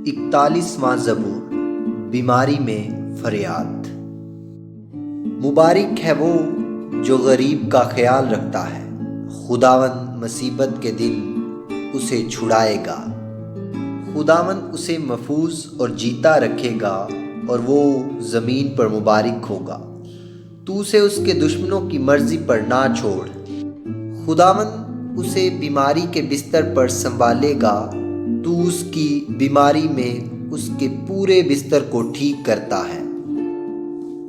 41واں زبور، بیماری میں فریاد۔ مبارک ہے وہ جو غریب کا خیال رکھتا ہے، خداوند مصیبت کے دن اسے چھڑائے گا۔ خداوند اسے محفوظ اور جیتا رکھے گا اور وہ زمین پر مبارک ہوگا۔ تو اسے اس کے دشمنوں کی مرضی پر نہ چھوڑ۔ خداوند اسے بیماری کے بستر پر سنبھالے گا، تو اس کی بیماری میں اس کے پورے بستر کو ٹھیک کرتا ہے۔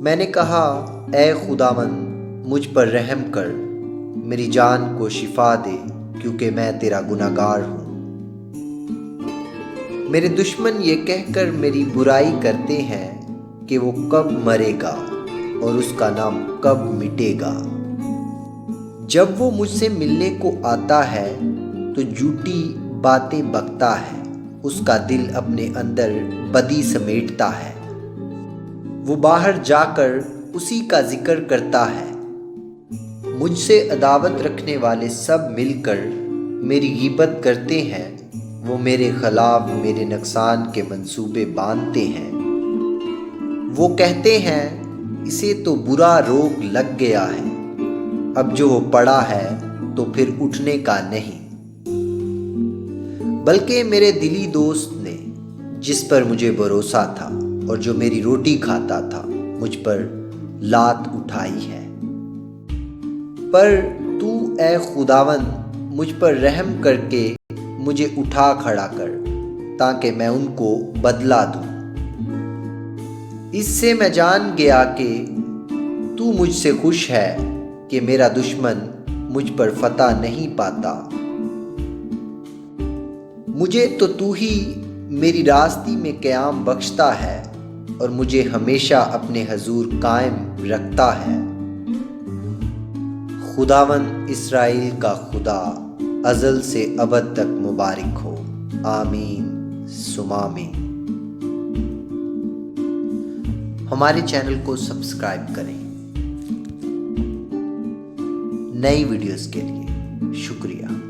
میں نے کہا، اے خداوند مجھ پر رحم کر، میری جان کو شفا دے، کیونکہ میں تیرا گنہگار ہوں۔ میرے دشمن یہ کہہ کر میری برائی کرتے ہیں کہ وہ کب مرے گا اور اس کا نام کب مٹے گا۔ جب وہ مجھ سے ملنے کو آتا ہے تو جھوٹی باتیں بکتا ہے، اس کا دل اپنے اندر بدی سمیٹتا ہے۔ وہ باہر جا کر اسی کا ذکر کرتا ہے۔ مجھ سے عداوت رکھنے والے سب مل کر میری غیبت کرتے ہیں، وہ میرے خلاف میرے نقصان کے منصوبے باندھتے ہیں۔ وہ کہتے ہیں، اسے تو برا روگ لگ گیا ہے، اب جو وہ پڑا ہے تو پھر اٹھنے کا نہیں۔ بلکہ میرے دلی دوست نے، جس پر مجھے بھروسہ تھا اور جو میری روٹی کھاتا تھا، مجھ پر لات اٹھائی ہے۔ پر تو اے خداوند مجھ پر رحم کر کے مجھے اٹھا کھڑا کر، تاکہ میں ان کو بدلہ دوں۔ اس سے میں جان گیا کہ تو مجھ سے خوش ہے کہ میرا دشمن مجھ پر فتح نہیں پاتا۔ مجھے تو ہی میری راستی میں قیام بخشتا ہے اور مجھے ہمیشہ اپنے حضور قائم رکھتا ہے۔ خداوند اسرائیل کا خدا ازل سے ابد تک مبارک ہو، آمین ثم آمین۔ ہمارے چینل کو سبسکرائب کریں۔ نئی ویڈیوز کے لیے شکریہ۔